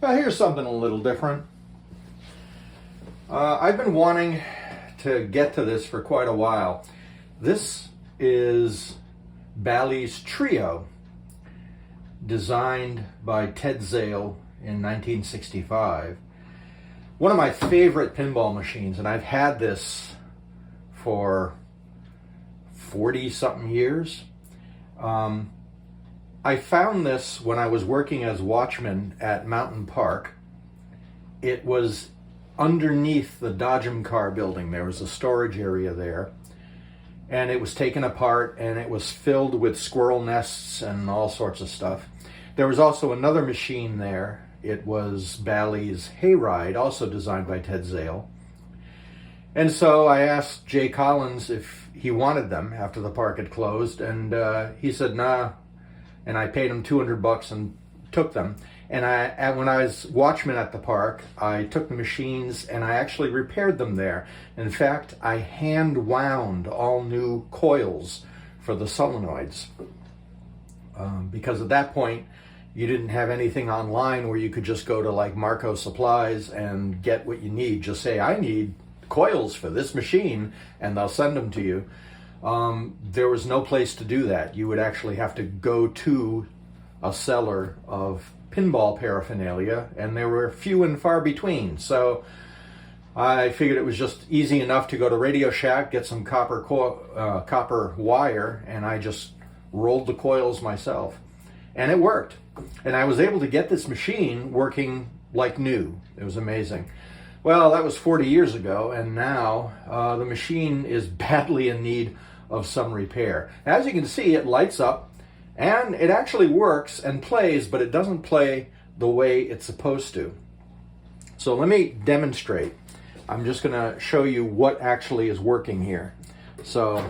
Here's something a little different. I've been wanting to get to this for quite a while. This is Bally's Trio, designed by Ted Zale in 1965. One of my favorite pinball machines, and I've had this for 40-something years. I found this when I was working as watchman at Mountain Park. It was underneath the Dodgem car building. There was a storage area there, and it was taken apart and it was filled with squirrel nests and all sorts of stuff. There was also another machine there. It was Bally's Hayride, also designed by Ted Zale. And so I asked Jay Collins if he wanted them after the park had closed, and he said nah, and I paid him $200 and took them. And when I was watchman at the park, I took the machines and I actually repaired them there. In fact, I hand wound all new coils for the solenoids. Because at that point, you didn't have anything online where you could just go to like Marco Supplies and get what you need. Just say, I need coils for this machine, and they'll send them to you. There was no place to do that. You would actually have to go to a seller of pinball paraphernalia, and there were few and far between. So I figured it was just easy enough to go to Radio Shack, get some copper wire, and I just rolled the coils myself. And it worked. And I was able to get this machine working like new. It was amazing. Well, that was 40 years ago, and now the machine is badly in need of some repair. As you can see, it lights up, and it actually works and plays, but it doesn't play the way it's supposed to. So let me demonstrate. I'm just going to show you what actually is working here. So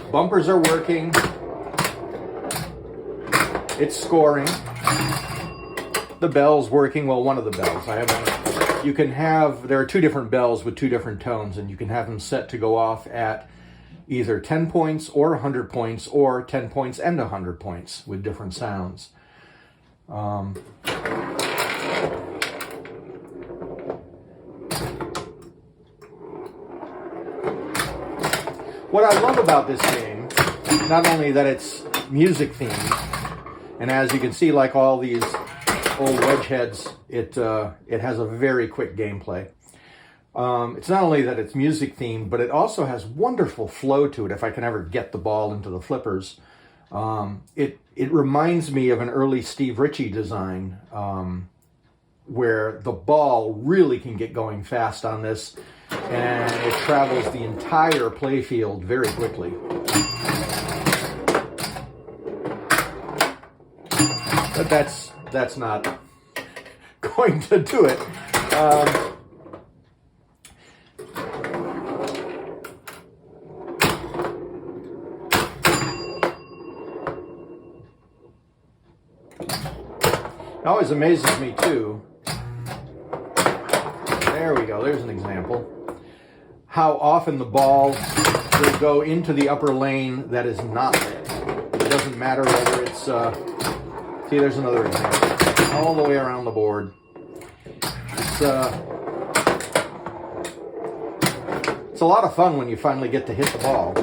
bumpers are working. It's scoring. The bell's working. Well, one of the bells. I have one. You can have, there are two different bells with two different tones, and you can have them set to go off at either 10 points or 100 points, or 10 points and 100 points with different sounds. What I love about this game, not only that it's music themed, and as you can see, like all these old wedge heads, it has a very quick gameplay. It's not only that it's music themed, but it also has wonderful flow to it. If I can ever get the ball into the flippers, it reminds me of an early Steve Ritchie design, where the ball really can get going fast on this, and it travels the entire playfield very quickly. But that's not going to do it. It always amazes me too. There we go, there's an example. How often the ball will go into the upper lane that is not lit. It doesn't matter whether it's, see, there's another example. All the way around the board. It's a lot of fun when you finally get to hit the ball.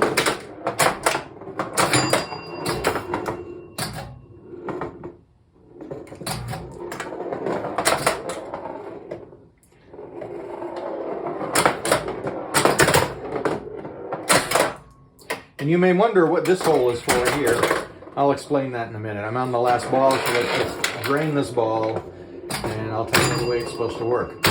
And you may wonder what this hole is for here. I'll explain that in a minute. I'm on the last ball, so let's just drain this ball, and I'll tell you the way it's supposed to work.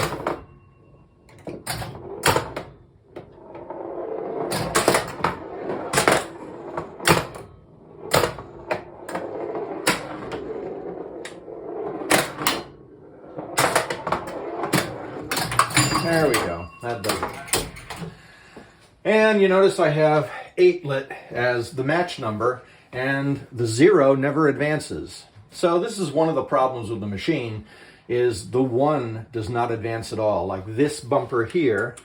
There we go. That does it. And you notice I have 8 lit as the match number, and the 0 never advances. So this is one of the problems with the machine. is the 1 does not advance at all. Like this bumper here,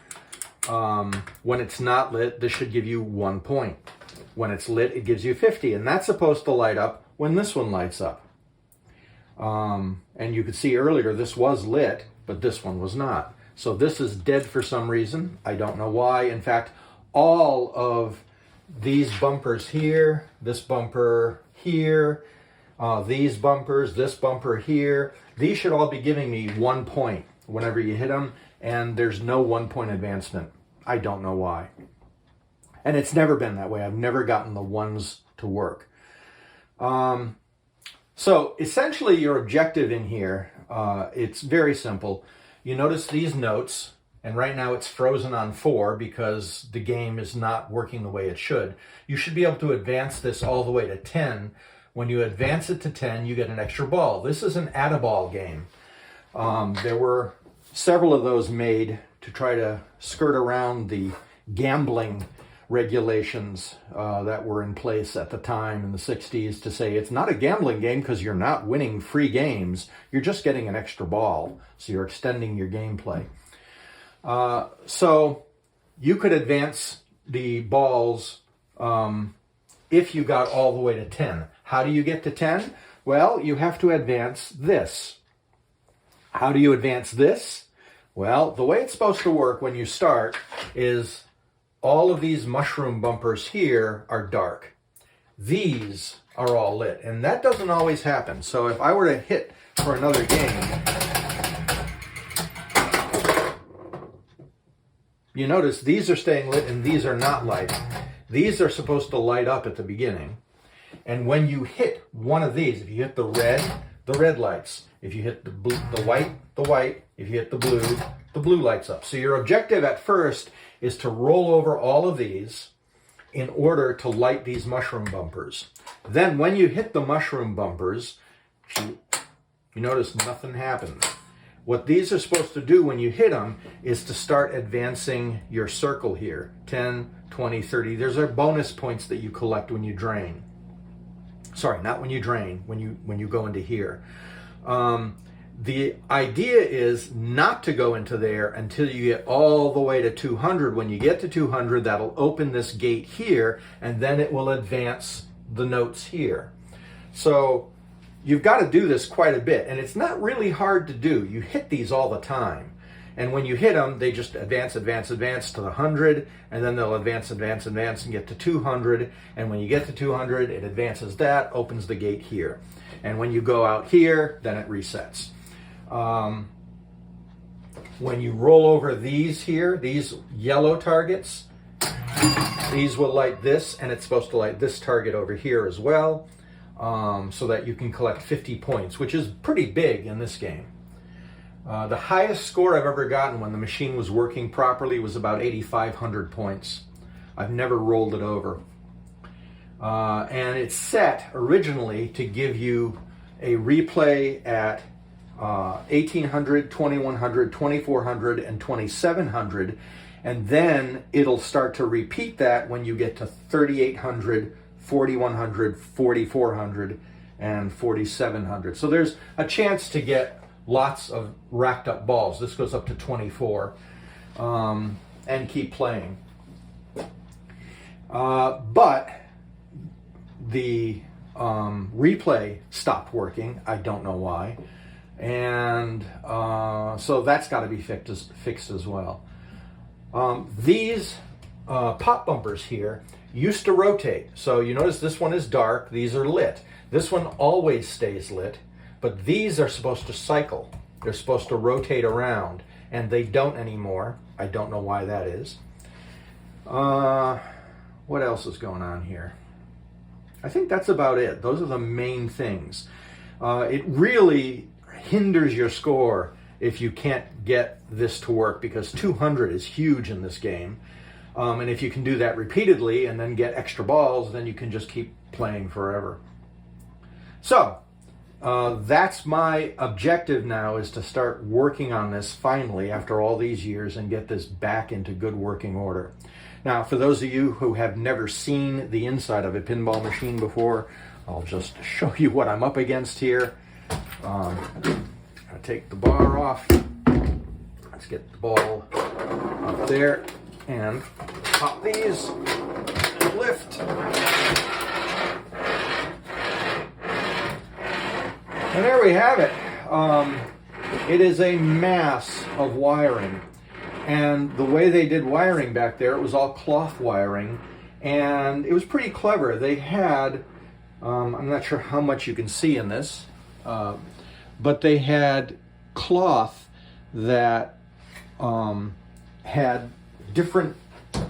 when it's not lit, this should give you 1 point. When it's lit, it gives you 50, and that's supposed to light up when this one lights up. And you could see earlier this was lit, but this one was not. So this is dead for some reason. I don't know why. In fact, all of these bumpers here, this bumper here, these bumpers, this bumper here, these should all be giving me 1 point whenever you hit them, and there's no 1 point advancement. I don't know why. And it's never been that way. I've never gotten the ones to work. So essentially your objective in here, it's very simple. You notice these notes, and right now it's frozen on 4 because the game is not working the way it should. You should be able to advance this all the way to 10. When you advance it to 10, you get an extra ball. This is an add-a-ball game. There were several of those made to try to skirt around the gambling regulations that were in place at the time in the 60s to say it's not a gambling game because you're not winning free games. You're just getting an extra ball, so you're extending your gameplay. So you could advance the balls if you got all the way to 10. How do you get to 10? Well, you have to advance this. How do you advance this? Well, the way it's supposed to work when you start is all of these mushroom bumpers here are dark. These are all lit, and that doesn't always happen. So if I were to hit for another game, you notice these are staying lit and these are not lighting. These are supposed to light up at the beginning. And when you hit one of these, if you hit the red lights. If you hit the blue, the white. If you hit the blue lights up. So your objective at first is to roll over all of these in order to light these mushroom bumpers. Then when you hit the mushroom bumpers, you notice nothing happens. What these are supposed to do when you hit them is to start advancing your circle here. 10, 20, 30. There's our bonus points that you collect when you drain. Sorry, not when you drain, when you go into here. The idea is not to go into there until you get all the way to 200. When you get to 200, that'll open this gate here, and then it will advance the notes here. So you've got to do this quite a bit, and it's not really hard to do. You hit these all the time. And when you hit them, they just advance to the 100, and then they'll advance and get to 200. And when you get to 200, it advances that, opens the gate here. And when you go out here, then it resets. When you roll over these here, these yellow targets, these will light this, and it's supposed to light this target over here as well, so that you can collect 50 points, which is pretty big in this game. The highest score I've ever gotten when the machine was working properly was about 8,500 points. I've never rolled it over. And it's set originally to give you a replay at 1,800, 2,100, 2,400, and 2,700. And then it'll start to repeat that when you get to 3,800, 4,100, 4,400, and 4,700. So there's a chance to get lots of racked up balls. This goes up to 24, and keep playing. But the replay stopped working. I don't know why. And so that's got to be fixed as well. These pop bumpers here used to rotate. So you notice this one is dark. These are lit. This one always stays lit. But these are supposed to cycle. They're supposed to rotate around, and they don't anymore. I don't know why that is. What else is going on here? I think that's about it. Those are the main things. It really hinders your score if you can't get this to work, because 200 is huge in this game. And if you can do that repeatedly and then get extra balls, then you can just keep playing forever. So, that's my objective now, is to start working on this finally after all these years and get this back into good working order. Now, for those of you who have never seen the inside of a pinball machine before, I'll just show you what I'm up against here. to take the bar off. Let's get the ball up there and pop these and lift. And there we have it. It is a mass of wiring. And the way they did wiring back there, it was all cloth wiring. And it was pretty clever. They had, I'm not sure how much you can see in this, but they had cloth that had different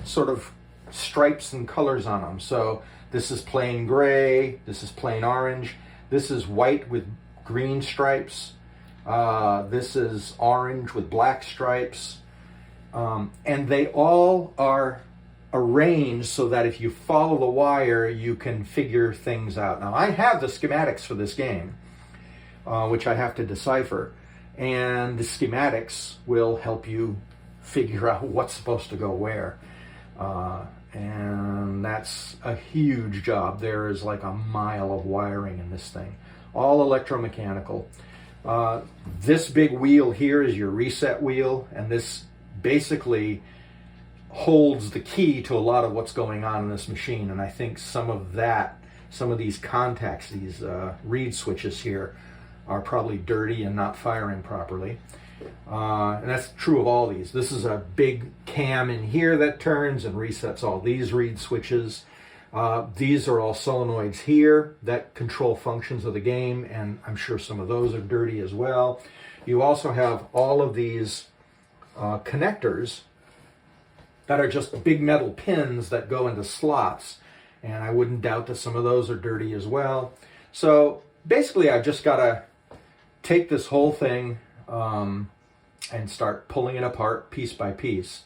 sort of stripes and colors on them. So this is plain gray, this is plain orange, this is white with green stripes, this is orange with black stripes, and they all are arranged so that if you follow the wire, you can figure things out. Now, I have the schematics for this game, which I have to decipher, and the schematics will help you figure out what's supposed to go where. And that's a huge job. There is like a mile of wiring in this thing, all electromechanical. This big wheel here is your reset wheel, and this basically holds the key to a lot of what's going on in this machine. And I think some of these contacts, these reed switches here, are probably dirty and not firing properly. And that's true of all these. This is a big cam in here that turns and resets all these reed switches. These are all solenoids here that control functions of the game, and I'm sure some of those are dirty as well. You also have all of these connectors that are just big metal pins that go into slots, and I wouldn't doubt that some of those are dirty as well. So basically I've just got to take this whole thing and start pulling it apart piece by piece.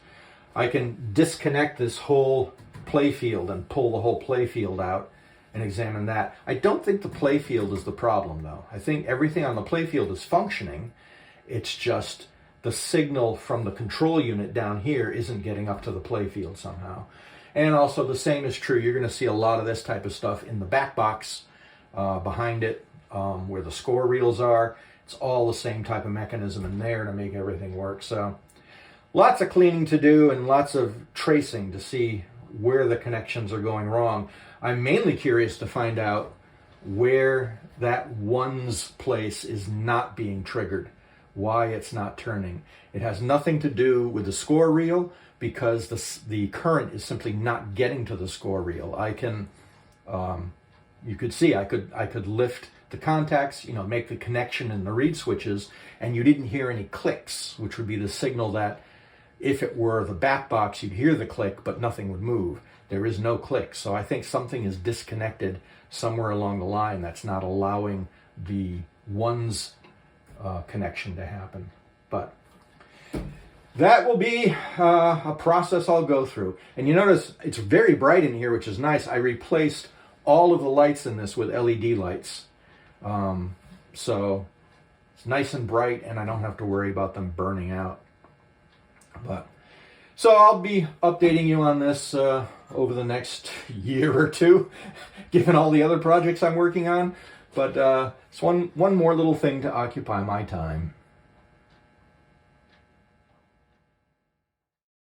I can disconnect this whole playfield and pull the whole playfield out and examine that. I don't think the playfield is the problem, though. I think everything on the playfield is functioning. It's just the signal from the control unit down here isn't getting up to the playfield somehow. And also the same is true. You're going to see a lot of this type of stuff in the back box behind it, where the score reels are. It's all the same type of mechanism in there to make everything work. So lots of cleaning to do and lots of tracing to see where the connections are going wrong. I'm mainly curious to find out where that ones place is not being triggered, why it's not turning. It has nothing to do with the score reel, because the current is simply not getting to the score reel. I can, you could see, I could lift the contacts, make the connection in the reed switches, and you didn't hear any clicks, which would be the signal that if it were the back box, you'd hear the click, but nothing would move. There is no click. So I think something is disconnected somewhere along the line that's not allowing the ones connection to happen. But that will be a process I'll go through. And you notice it's very bright in here, which is nice. I replaced all of the lights in this with LED lights. So it's nice and bright, and I don't have to worry about them burning out. But so I'll be updating you on this over the next year or two, given all the other projects I'm working on. But it's one more little thing to occupy my time.